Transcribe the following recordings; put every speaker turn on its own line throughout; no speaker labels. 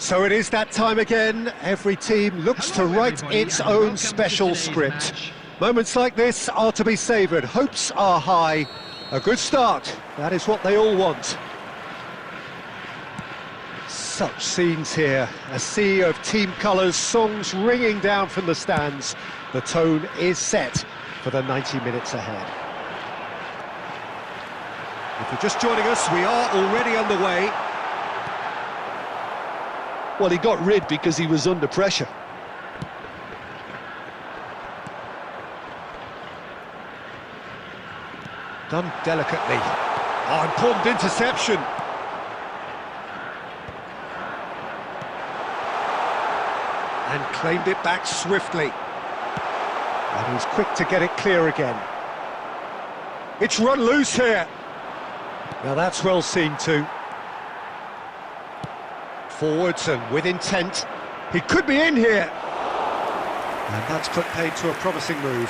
So it is that time again. Every team looks to write its own special script. Moments like this are to be savoured. Hopes are high. A good start. That is what they all want. Such scenes here. A sea of team colours, songs ringing down from the stands. The tone is set for the 90 minutes ahead. If you're just joining us, we are already underway.
Well, he got rid because he was under pressure.
Done delicately. Oh, important interception. And claimed it back swiftly. And he's quick to get it clear again. It's run loose here. Now that's well seen too. Forwards and with intent. He could be in here. And that's put paid to a promising move.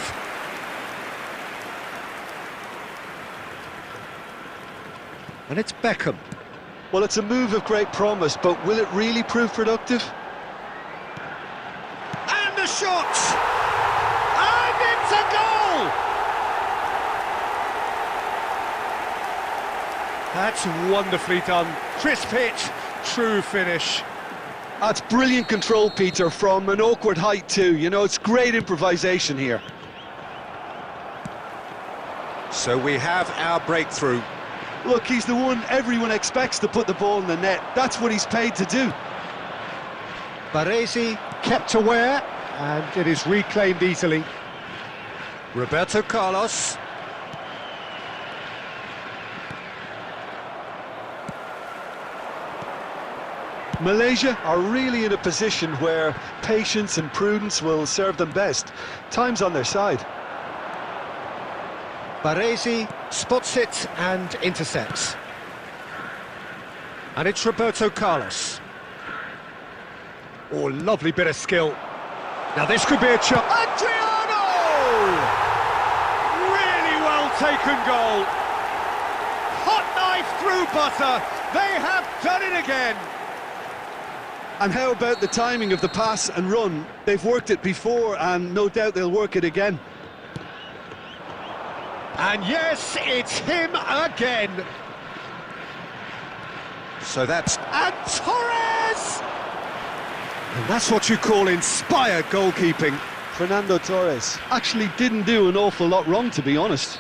And it's Beckham.
Well, it's a move of great promise, but will it really prove productive?
And the shot! And it's a goal! That's wonderfully done. Crisp hit, true finish.
That's brilliant control, Peter, from an awkward height too. You know, it's great improvisation here.
So we have our breakthrough.
Look, he's the one everyone expects to put the ball in the net. That's what he's paid to do.
Baresi kept aware, and it is reclaimed easily. Roberto Carlos.
Malaysia are really in a position where patience and prudence will serve them best. Time's on their side.
Baresi spots it and intercepts. And it's Roberto Carlos. Oh, lovely bit of skill. Now this could be a chance. Adriano! Really well taken goal. Hot knife through butter. They have done it again.
And how about the timing of the pass and run? They've worked it before, and no doubt they'll work it again.
And yes, it's him again. So that's... And Torres! And that's what you call inspired goalkeeping.
Fernando Torres actually didn't do an awful lot wrong, to be honest.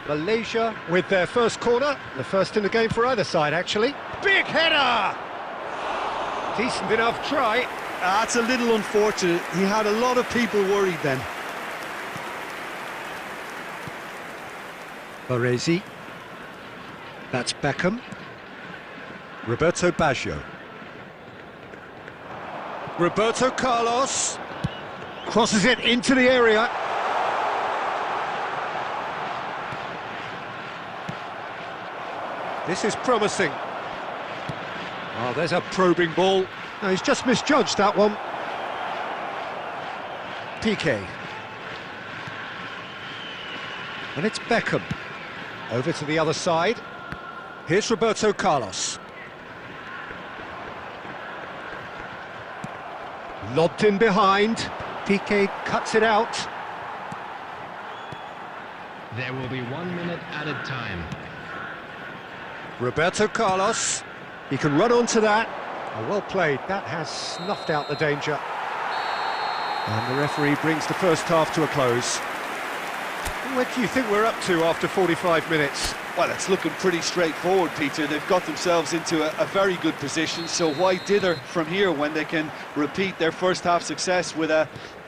Malaysia with their first corner, the first in the game for either side, actually. Big header! Decent enough try.
That's a little unfortunate. He had a lot of people worried then.
Baresi. That's Beckham. Roberto Baggio. Roberto Carlos. Crosses it into the area. This is promising. Oh, there's a probing ball. No, he's just misjudged that one. PK. And it's Beckham. Over to the other side. Here's Roberto Carlos. Lobbed in behind. PK cuts it out.
There will be 1 minute added time.
Roberto Carlos. He can run onto that. Oh, well played. That has snuffed out the danger. And the referee brings the first half to a close. What do you think we're up to after 45 minutes?
Well, it's looking pretty straightforward, Peter. They've got themselves into a very good position, so why dither from here when they can repeat their first half success with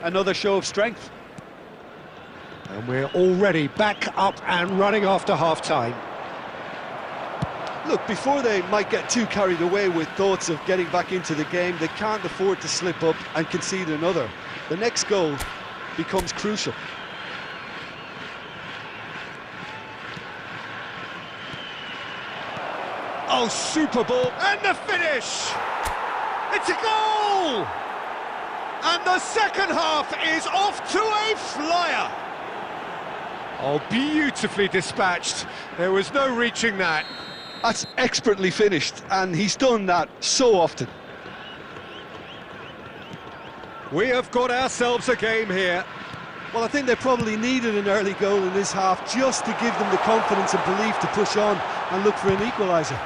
another show of strength?
And we're already back up and running after half-time.
Look, before they might get too carried away with thoughts of getting back into the game, they can't afford to slip up and concede another. The next goal becomes crucial.
Oh, super ball, and the finish! It's a goal! And the second half is off to a flyer! Oh, beautifully dispatched. There was no reaching that.
That's expertly finished, and he's done that so often.
We have got ourselves a game here.
Well, I think they probably needed an early goal in this half just to give them the confidence and belief to push on and look for an equaliser.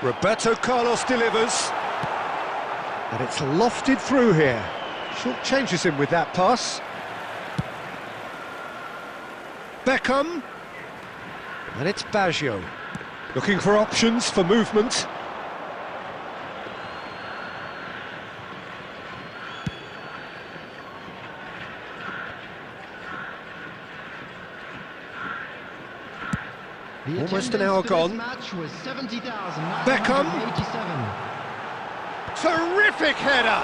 Roberto Carlos delivers. And it's lofted through here. Short changes him with that pass. Beckham. And it's Baggio. Looking for options for movement. Almost an hour gone. Beckham. Terrific header.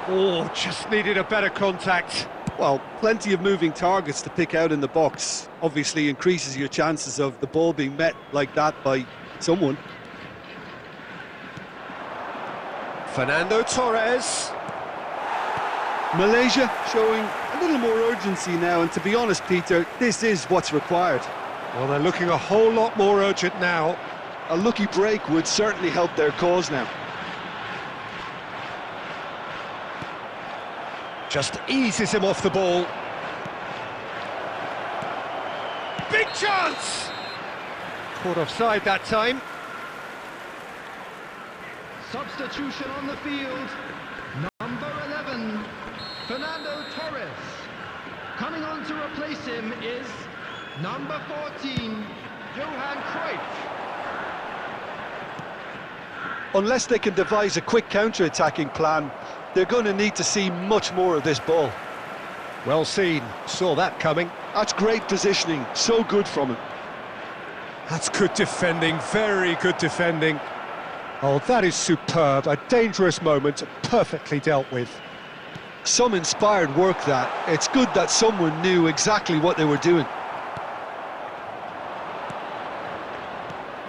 Oh, just needed a better contact.
Well, plenty of moving targets to pick out in the box. Obviously increases your chances of the ball being met like that by someone.
Fernando Torres.
Malaysia showing a little more urgency now, and to be honest, Peter, this is what's required.
Well, they're looking a whole lot more urgent now.
A lucky break would certainly help their cause now.
Just eases him off the ball. Big chance! Caught offside that time.
Substitution on the field. Number 11, Fernando Torres. Coming on to replace him is number 14, Johan Cruyff.
Unless they can devise a quick counter-attacking plan, they're going to need to see much more of this ball.
Well seen, saw that coming.
That's great positioning, so good from him.
That's good defending, very good defending. Oh, that is superb, a dangerous moment, perfectly dealt with.
Some inspired work that. It's good that someone knew exactly what they were doing.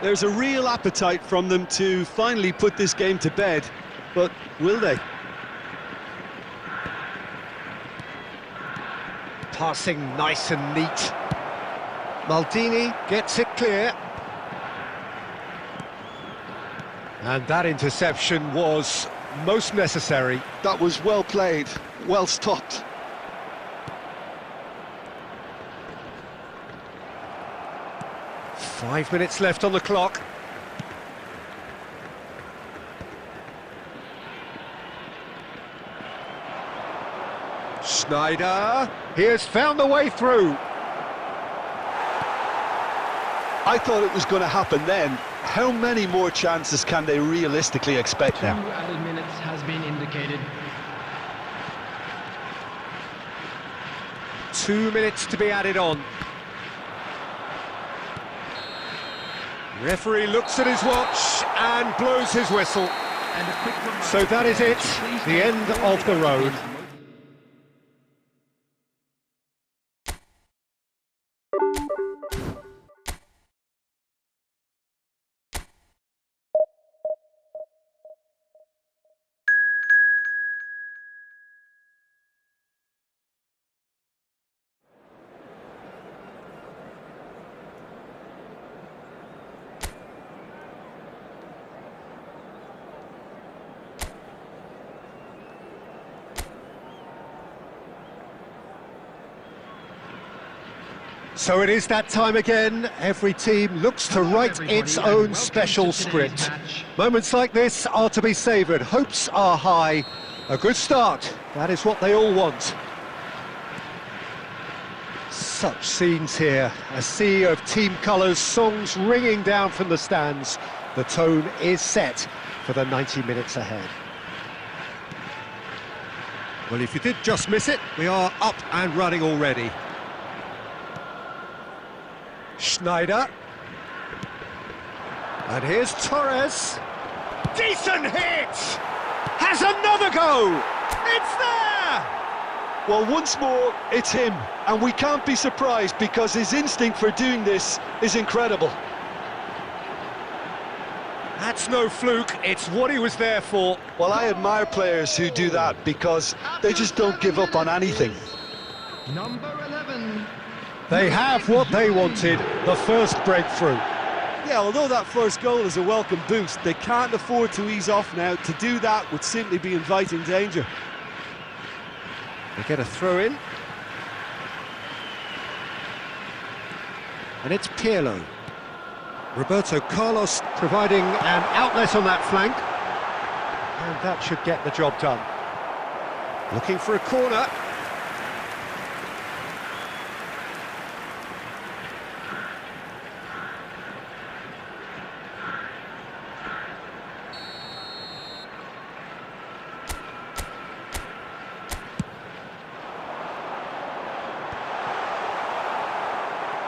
There's a real appetite from them to finally put this game to bed, but will they?
Passing nice and neat. Maldini gets it clear. And that interception was most necessary.
That was well played, well stopped.
Five minutes left on the clock. Schneider, he has found the way through.
I thought it was going to happen then. How many more chances can they realistically expect now?
2 added minutes has been indicated.
2 minutes to be added on. Referee looks at his watch and blows his whistle.
And a quick reminder,
So that is it, the end of the road. So it is that time again. Every team looks to write its own special script. Moments like this are to be savoured. Hopes are high. A good start. That is what they all want. Such scenes here. A sea of team colours, songs ringing down from the stands. The tone is set for the 90 minutes ahead. Well, if you did just miss it, we are up and running already. Schneider. And here's Torres. Decent hit! Has another go! It's there!
Well, once more, it's him. And we can't be surprised because his instinct for doing this is incredible.
That's no fluke, it's what he was there for.
Well, I admire players who do that because they just don't give up on anything.
Number 11.
They have what they wanted, the first breakthrough.
Yeah, although that first goal is a welcome boost, they can't afford to ease off now. To do that would simply be inviting danger.
They get a throw in. And it's Pirlo. Roberto Carlos providing an outlet on that flank. And that should get the job done. Looking for a corner.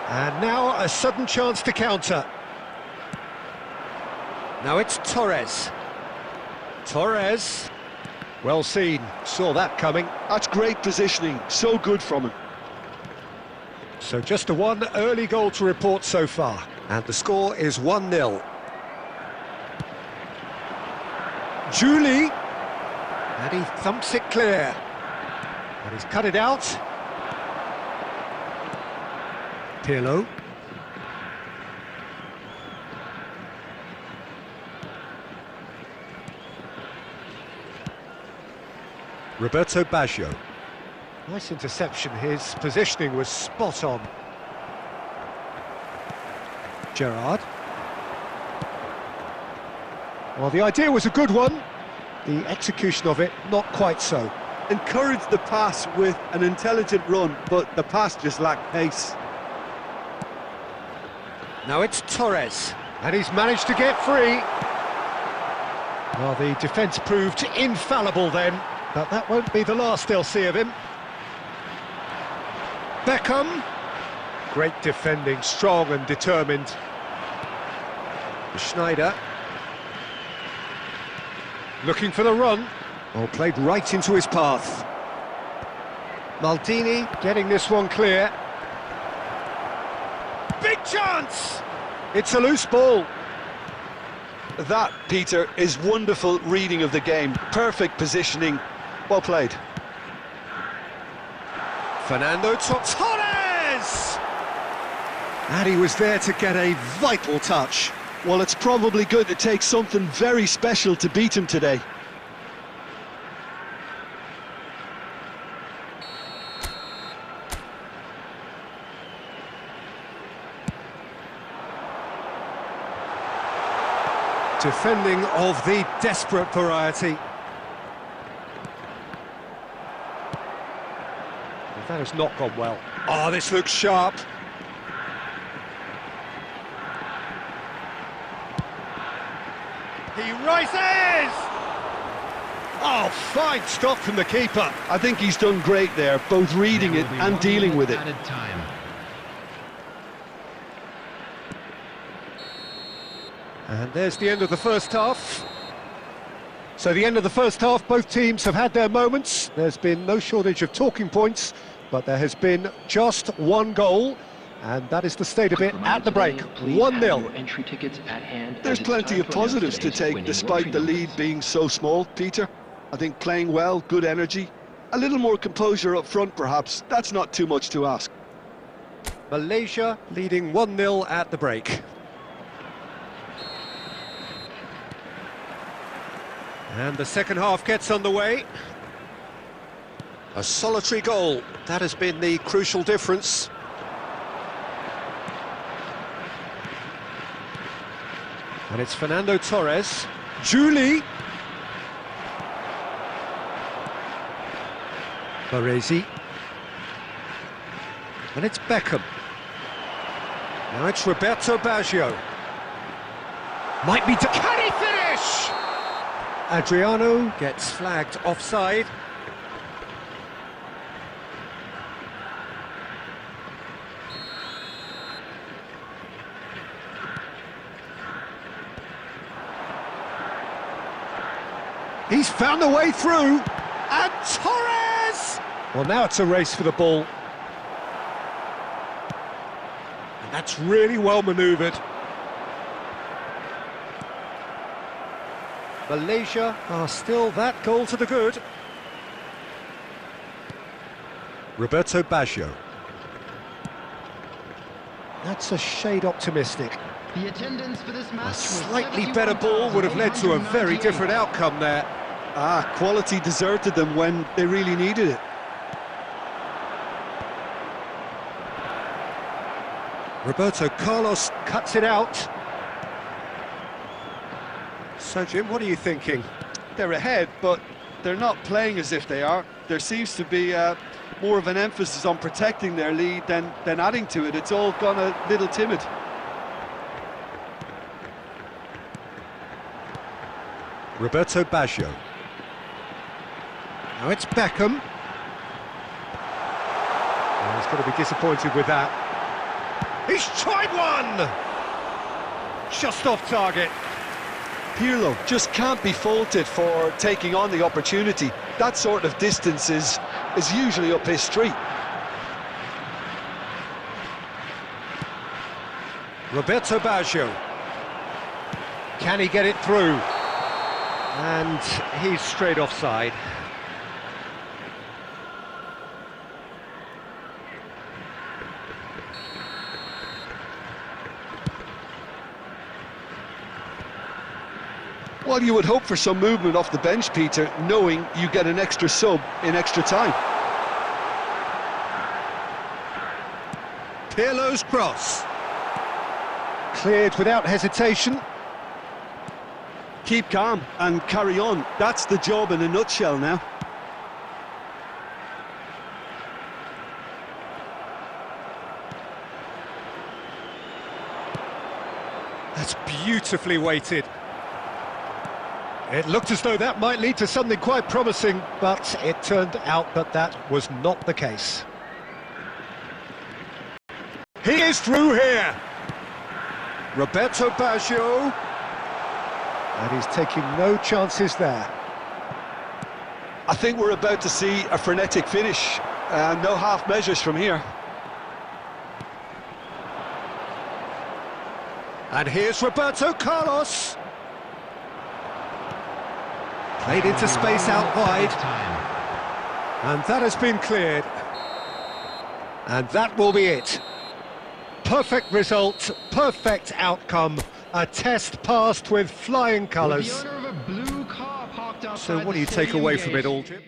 And now a sudden chance to counter. Now it's Torres. Torres. Well seen, saw that coming.
That's great positioning, so good from him.
So just a one early goal to report so far. And the score is 1-0. Julie. And he thumps it clear. And he's cut it out. Pirlo. Roberto Baggio. Nice interception, his positioning was spot on. Gerrard. Well, the idea was a good one, the execution of it not quite so.
Encouraged the pass with an intelligent run, but the pass just lacked pace.
Now it's Torres, and he's managed to get free. Well, the defence proved infallible then, but that won't be the last they'll see of him. Beckham. Great defending, strong and determined. Schneider. Looking for the run. Oh, played right into his path. Maldini getting this one clear. Big chance! It's a loose ball.
That, Peter, is wonderful reading of the game. Perfect positioning. Well played.
Fernando Torres! And he was there to get a vital touch.
Well, it's probably going to take something very special to beat him today.
Defending of the desperate variety. That has not gone well. Oh, this looks sharp. He rises! Oh, fine stop from the keeper.
I think he's done great there, both reading it and dealing with it.
Added time.
And there's the end of the first half. So the end of the first half, both teams have had their moments. There's been no shortage of talking points, but there has been just one goal, and that is the state of it at the break. 1-0.
There's plenty of positives to take, despite the lead being so small, Peter. I think playing well, good energy, a little more composure up front perhaps, that's not too much to ask.
Malaysia leading 1-0 at the break. And the second half gets underway. A solitary goal, that has been the crucial difference. And it's Fernando Torres. Julie. Baresi. And it's Beckham. Now it's Roberto Baggio. Might be... Can he finish? Adriano gets flagged offside. He's found a way through, and Torres! Well, now it's a race for the ball. And that's really well manoeuvred. Malaysia are still that goal to the good. Roberto Baggio. That's a shade optimistic.
The attendance for this match
A
was
slightly better ball would have led to a very different outcome there.
Quality deserted them when they really needed it.
Roberto Carlos cuts it out. So, Jim, what are you thinking?
They're ahead, but they're not playing as if they are. There seems to be more of an emphasis on protecting their lead than adding to it. It's all gone a little timid.
Roberto Baggio. Now it's Beckham. Oh, he's got to be disappointed with that. He's tried one! Just off target.
Pirlo just can't be faulted for taking on the opportunity. That sort of distance is usually up his street.
Roberto Baggio. Can he get it through? And he's straight offside.
Well, you would hope for some movement off the bench, Peter, knowing you get an extra sub in extra time.
Pirlo's cross. Cleared without hesitation.
Keep calm and carry on. That's the job in a nutshell now.
That's beautifully weighted. It looked as though that might lead to something quite promising, but it turned out that that was not the case. He is through here. Roberto Baggio. And he's taking no chances there.
I think we're about to see a frenetic finish. No half measures from here.
And here's Roberto Carlos. Played into space out wide. And that has been cleared. And that will be it. Perfect result, perfect outcome. A test passed with flying colours. So what do you take away from it all, Jim?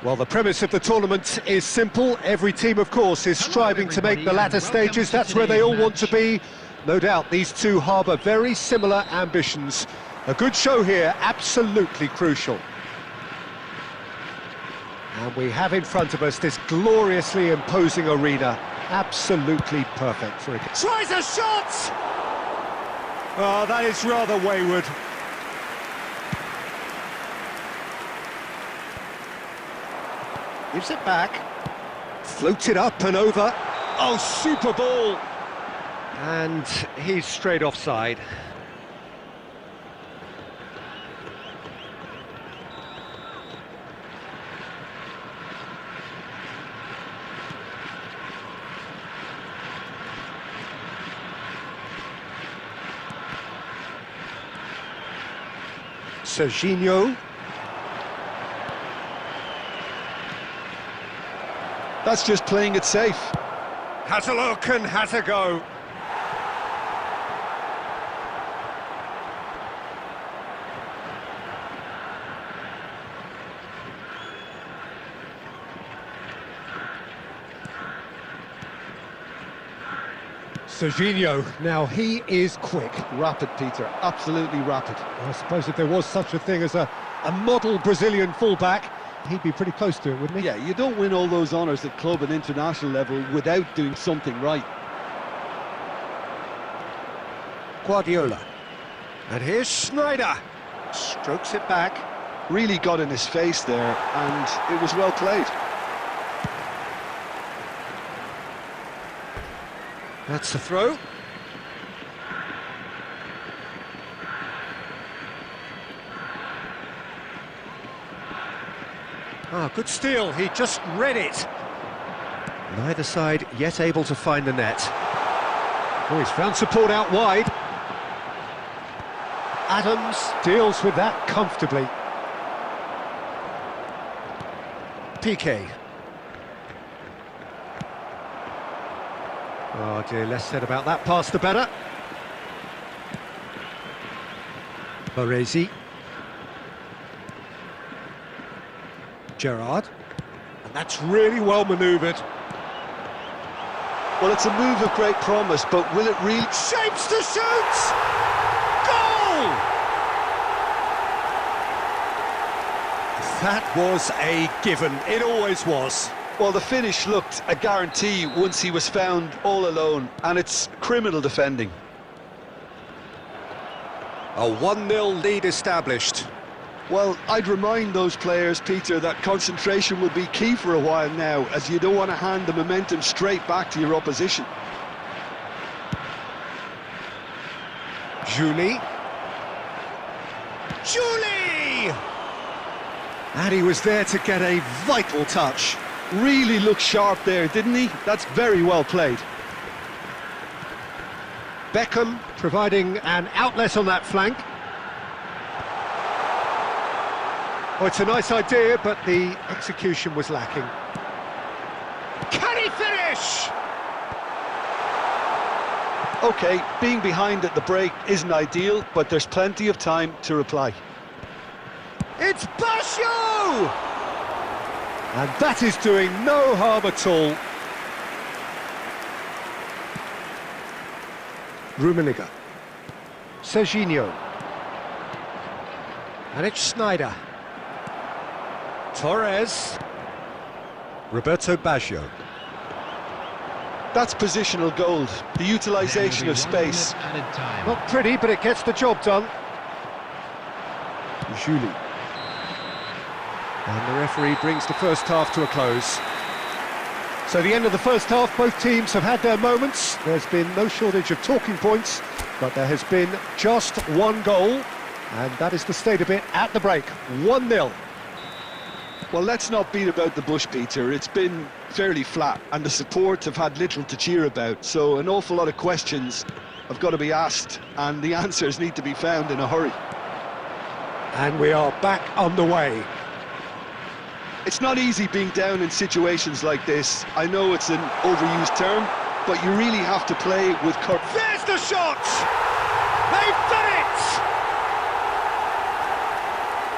Well, the premise of the tournament is simple. Every team, of course, is striving to make the latter stages. That's where they all want to be. No doubt these two harbour very similar ambitions. A good show here, absolutely crucial. And we have in front of us this gloriously imposing arena. Absolutely perfect for it. Tries a shot! Oh, that is rather wayward. Gives it back. Floated up and over. Oh, super ball! And he's straight offside. Serginho.
That's just playing it safe.
Has a look and has a go. Serginho, now he is quick.
Rapid, Peter, absolutely rapid.
I suppose if there was such a thing as a model Brazilian fullback, he'd be pretty close to it, wouldn't he?
Yeah, you don't win all those honours at club and international level without doing something right.
Guardiola. And here's Schneider. Strokes it back.
Really got in his face there, and it was well played.
That's the throw. Ah, good steal, he just read it. Neither side yet able to find the net. Oh, he's found support out wide. Adams deals with that comfortably. Piqué. Oh dear, less said about that pass the better. Baresi. Gerrard. And that's really well manoeuvred.
Well, it's a move of great promise, but will it really...
Shapes to shoot! Goal! That was a given. It always was.
Well, the finish looked a guarantee once he was found all alone, and it's criminal defending.
A 1-0 lead established.
Well, I'd remind those players, Peter, that concentration will be key for a while now, as you don't want to hand the momentum straight back to your opposition.
Julie. Julie! And he was there to get a vital touch.
Really looked sharp there, didn't he? That's very well played.
Beckham providing an outlet on that flank. Oh, it's a nice idea, but the execution was lacking. Can he finish?
OK, being behind at the break isn't ideal, but there's plenty of time to reply.
It's Basho! And that is doing no harm at all. Rummenigge. Serginho. And it's Schneider. Torres. Roberto Baggio.
That's positional gold, the utilisation of space.
Not pretty, but it gets the job done. Julie. And the referee brings the first half to a close. So the end of the first half, both teams have had their moments. There's been no shortage of talking points, but there has been just one goal, and that is the state of it at the break, 1-0.
Well, let's not beat about the bush, Peter. It's been fairly flat, and the support have had little to cheer about, so an awful lot of questions have got to be asked, and the answers need to be found in a hurry.
And we are back on the way.
It's not easy being down in situations like this. I know it's an overused term, but you really have to play with courage.
There's the shot! They've done it!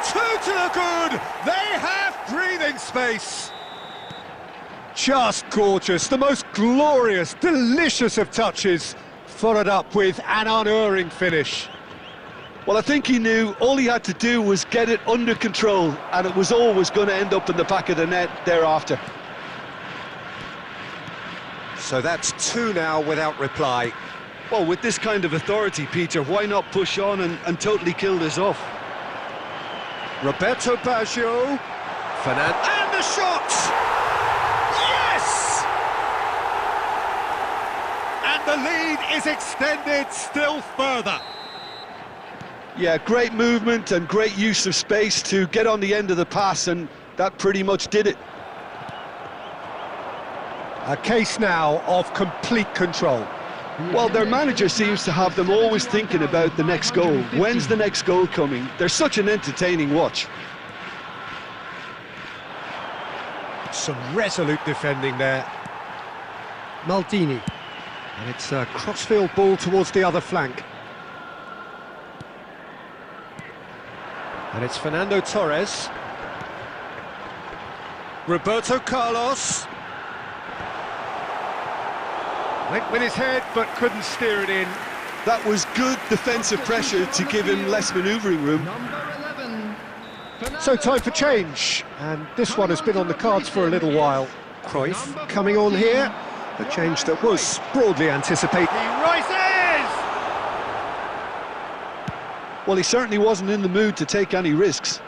2 to the good! They have breathing space! Just gorgeous, the most glorious, delicious of touches, followed up with an unerring finish.
Well, I think he knew all he had to do was get it under control, and it was always going to end up in the back of the net thereafter.
So that's 2 now without reply.
Well, with this kind of authority, Peter, why not push on and totally kill this off?
Roberto Baggio, and the shot! Yes! And the lead is extended still further.
Yeah, great movement and great use of space to get on the end of the pass, and that pretty much did it.
A case now of complete control.
Well, their manager seems to have them always thinking about the next goal. When's the next goal coming? They're such an entertaining watch.
Some resolute defending there. Maldini. And it's a crossfield ball towards the other flank. And it's Fernando Torres. Roberto Carlos. Went with his head, but couldn't steer it in.
That was good defensive pressure to give him less manoeuvring room.
Number 11.
So time for change, and this one has been on the cards for a little while. Cruyff coming on here, a change that was broadly anticipated. He rises!
Well, he certainly wasn't in the mood to take any risks.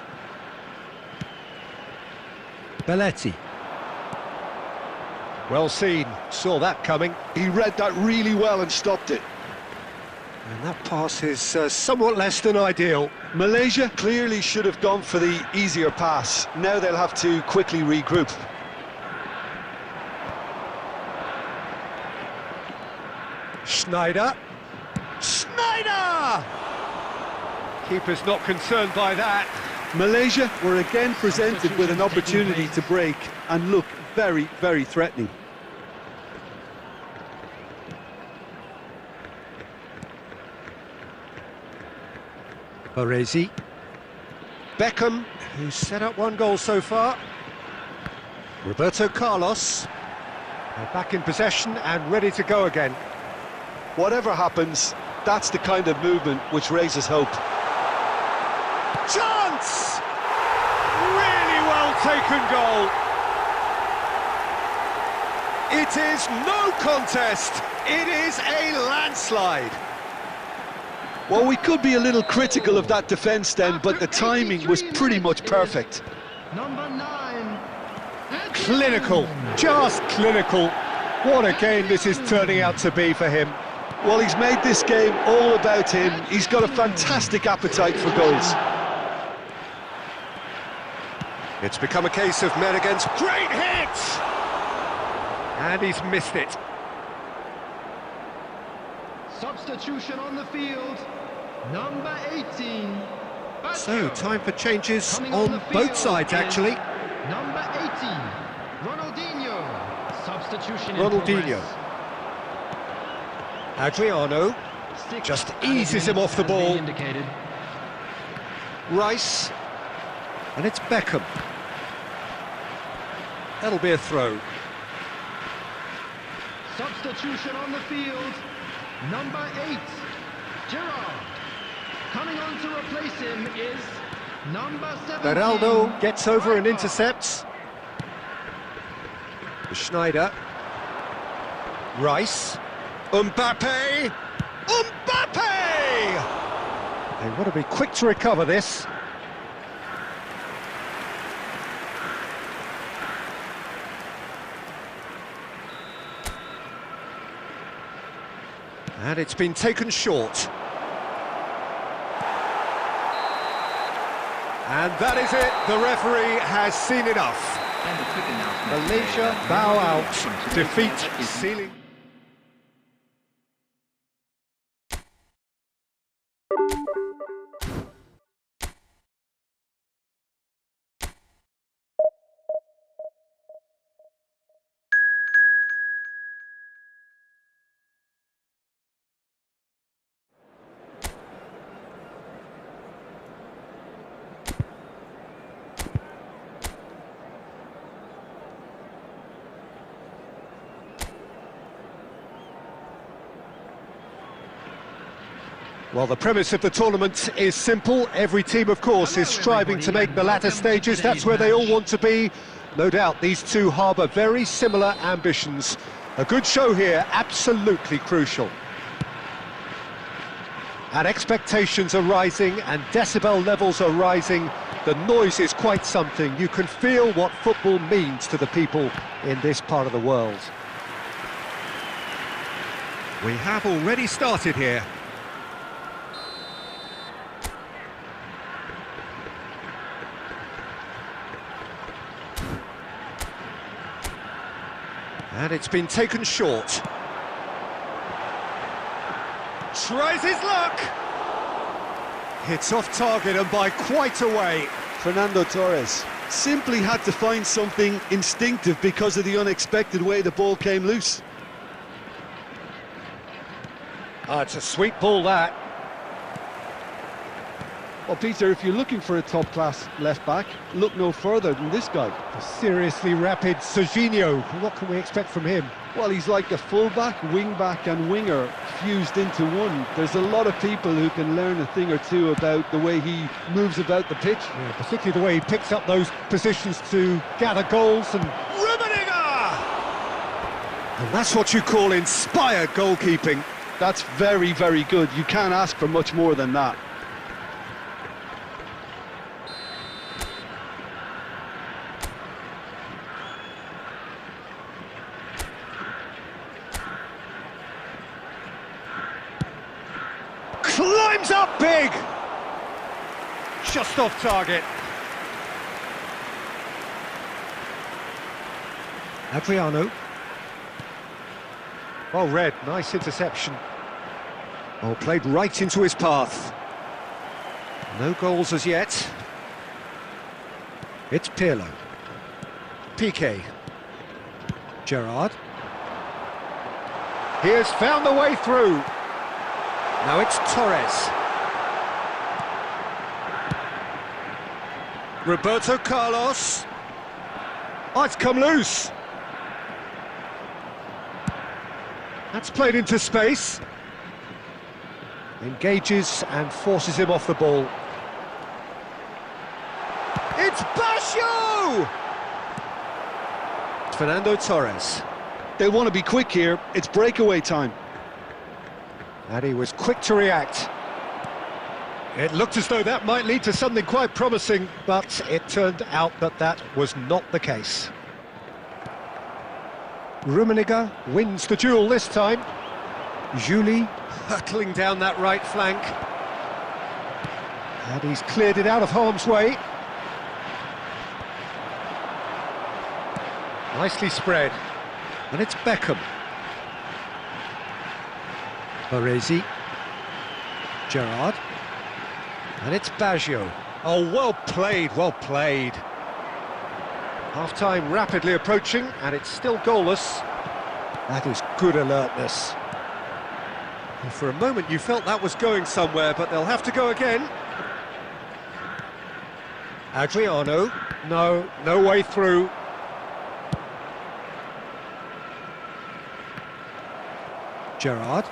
Belletti. Well seen, saw that coming.
He read that really well and stopped it.
And that pass is somewhat less than ideal.
Malaysia clearly should have gone for the easier pass. Now they'll have to quickly regroup.
Schneider. Schneider! Keeper's not concerned by that.
Malaysia were again presented with an opportunity to break and look very, very threatening.
Baresi. Beckham, who's set up one goal so far. Roberto Carlos. They're back in possession and ready to go again.
Whatever happens, that's the kind of movement which raises hope.
Chance! Really well taken goal. It is no contest. It is a landslide.
Well, we could be a little critical of that defence then, but the timing was pretty much perfect.
Number 9.
Clinical, just clinical. What a game this is turning out to be for him.
Well, he's made this game all about him. He's got a fantastic appetite for goals.
It's become a case of men against great hits! And he's missed it.
Substitution on the field. Number 18.
So, time for changes
Coming
on
the field
both sides,
is
actually.
Number 18. Ronaldinho. Substitution in
Ronaldinho.
progress.
Adriano just eases him off the ball.
Indicated.
Rice. And it's Beckham. That'll be a throw.
Substitution on the field. Number 8. Gerrard. Coming on to replace him is number 17.
Beraldo gets over and intercepts. Schneider. Rice. Mbappe! Mbappe! They want to be quick to recover this. And it's been taken short. And that is it. The referee has seen enough.
And a quick announcement.
Malaysia bow out. Defeat sealing. Well, the premise of the tournament is simple. Every team, of course, is striving to make the latter stages. That's where they all want to be. No doubt these two harbour very similar ambitions. A good show here, absolutely crucial. And expectations are rising and decibel levels are rising. The noise is quite something. You can feel what football means to the people in this part of the world. We have already started here. And it's been taken short. Tries his luck! Hits off target and by quite a way.
Fernando Torres simply had to find something instinctive because of the unexpected way the ball came loose.
It's a sweet ball, that.
Well, Peter, if you're looking for a top-class left-back, look no further than this guy.
The seriously rapid Serginho. What can we expect from him?
Well, he's like a full-back, wing-back and winger fused into one. There's a lot of people who can learn a thing or two about the way he moves about the pitch.
Yeah, particularly the way he picks up those positions to gather goals and... Rummenigge! And that's what you call inspired goalkeeping.
That's very, very good. You can't ask for much more than that.
Climbs up big! Just off target. Adriano. Well read, nice interception. Oh, played right into his path. No goals as yet. It's Pirlo. Piqué. Gerrard. He has found the way through. Now it's Torres. Roberto Carlos. Oh, it's come loose. That's played into space. Engages and forces him off the ball. It's Basho! Fernando Torres.
They want to be quick here. It's breakaway time.
And he was quick to react. It looked as though that might lead to something quite promising, but it turned out that that was not the case. Rummenigge wins the duel this time. Juli hurtling down that right flank. And he's cleared it out of harm's way. Nicely spread. And it's Beckham. Baresi. Gerrard. And it's Baggio. Oh, well played, well played. Half-time rapidly approaching, and it's still goalless. That is good alertness. And for a moment you felt that was going somewhere, but they'll have to go again. Adriano. No way through. Gerrard.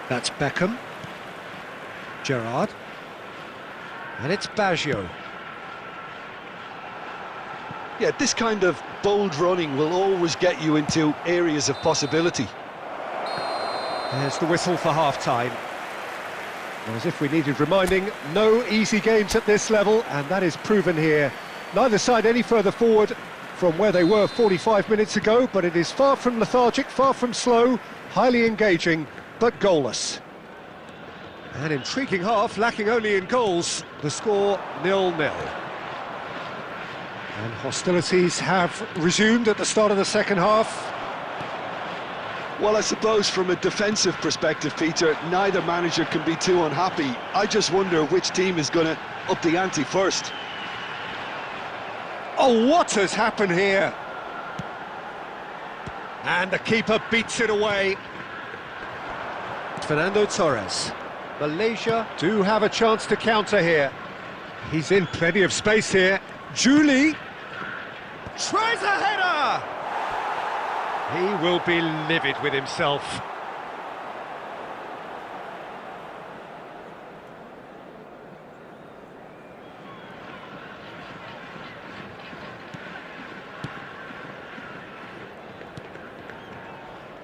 That's Beckham. Gerrard. And it's Baggio.
Yeah, this kind of bold running will always get you into areas of possibility.
There's the whistle for half-time. As if we needed reminding, no easy games at this level, and that is proven here. Neither side any further forward from where they were 45 minutes ago, but it is far from lethargic, far from slow, highly engaging, but goalless. An intriguing half, lacking only in goals. The score 0-0. And hostilities have resumed at the start of the second half.
Well, I suppose from a defensive perspective, Peter, neither manager can be too unhappy. I just wonder which team is going to up the ante first.
Oh, what has happened here? And the keeper beats it away. Fernando Torres. Malaysia do have a chance to counter here. He's in plenty of space here. Juli tries a header! He will be livid with himself.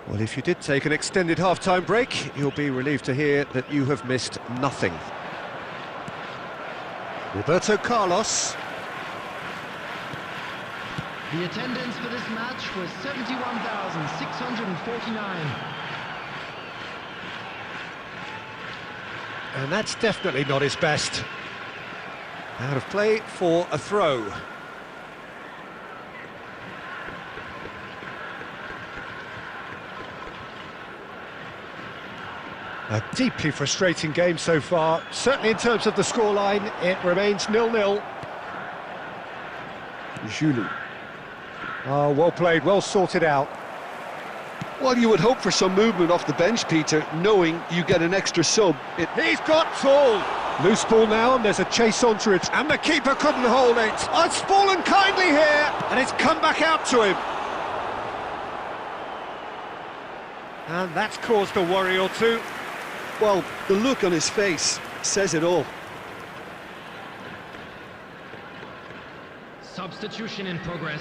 Well, if you did take an extended half-time break, you'll be relieved to hear that you have missed nothing. Roberto Carlos.
The attendance for this match was 71,649.
And that's definitely not his best. Out of play for a throw. A deeply frustrating game so far. Certainly in terms of the scoreline, it remains 0-0. Juli. Oh, well played, well sorted out.
Well, you would hope for some movement off the bench, Peter, knowing you get an extra sub.
He's got tall! Loose ball now, and there's a chase onto it, and the keeper couldn't hold it. Oh, it's fallen kindly here, and it's come back out to him. And that's caused a worry or two.
Well, the look on his face says it all.
Substitution in progress.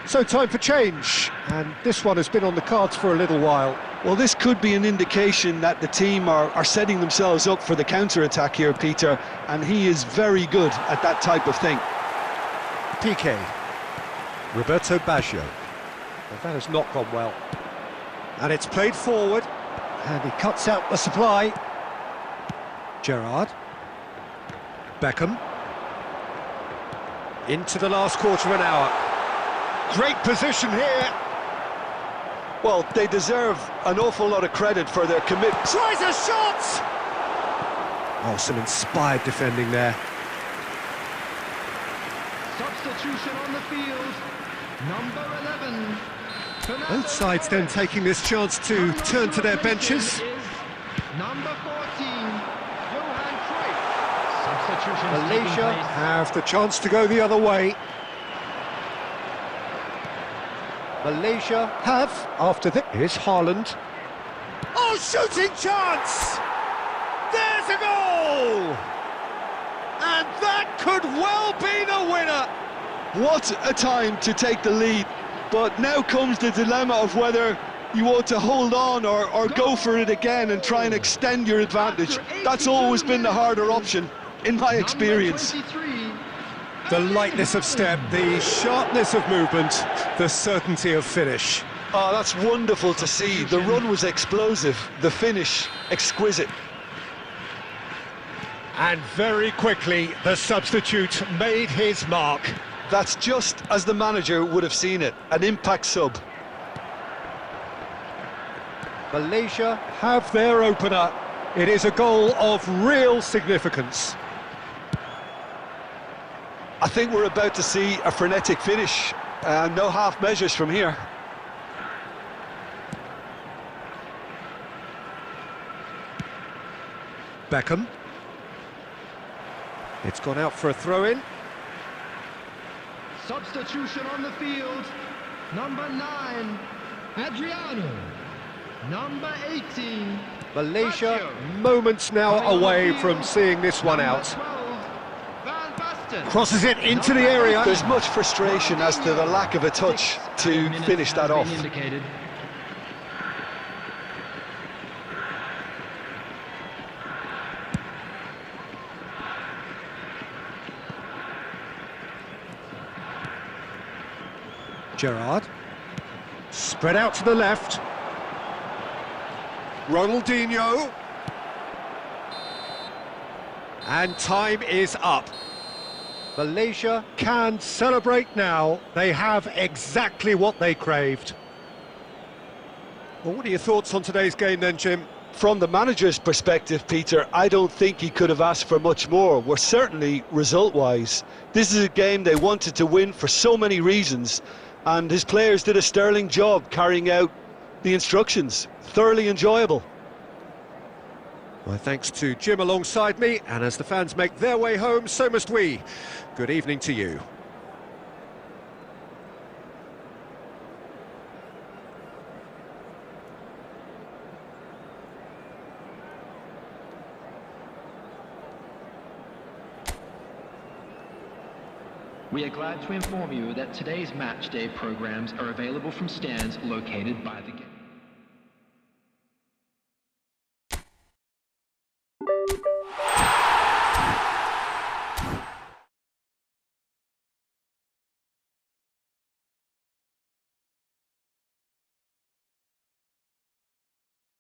So time for change, and this one has been on the cards for a little while.
Well, this could be an indication that the team are setting themselves up for the counter-attack here, Peter, and he is very good at that type of thing.
Piqué. Roberto Baggio. Well, that has not gone well. And it's played forward, and he cuts out the supply. Gerrard. Beckham. Into the last quarter of an hour. Great position here.
Well, they deserve an awful lot of credit for their commitment.
Tries a shot! Oh, some inspired defending there.
Substitution on the field. Number 11.
Both sides then taking this chance to turn to their benches.
Number 14. Johan Cruyff. Substitution
Malaysia have the chance to go the other way. Malaysia have, after this, here's Haaland. Oh, shooting chance! There's a goal! And that could well be the winner!
What a time to take the lead, but now comes the dilemma of whether you ought to hold on or go for it again and try and extend your advantage. That's always been the harder option, in my experience.
The lightness of step, the sharpness of movement, the certainty of finish.
Oh, that's wonderful to see. The run was explosive, the finish exquisite.
And very quickly, the substitute made his mark.
That's just as the manager would have seen it, an impact sub.
Malaysia have their opener. It is a goal of real significance.
I think we're about to see a frenetic finish. No half measures from here.
Beckham. It's gone out for a throw-in.
Substitution on the field. Number 9. Adriano. Number 18.
Malaysia
Baggio.
moments now away from seeing this one out.
12, Van Basten.
Crosses it into the area.
There's much frustration as to the lack of a touch to finish that off.
Indicated.
Gerrard. Spread out to the left. Ronaldinho. And time is up. Malaysia can celebrate now. They have exactly what they craved. Well, what are your thoughts on today's game then, Jim?
From the manager's perspective, Peter, I don't think he could have asked for much more. Well, certainly result-wise. This is a game they wanted to win for so many reasons, and his players did a sterling job carrying out the instructions. Thoroughly enjoyable.
My thanks to Jim alongside me, and as the fans make their way home, so must we. Good evening to you.
We are glad to inform you that today's match day programs are available from stands located by the gate.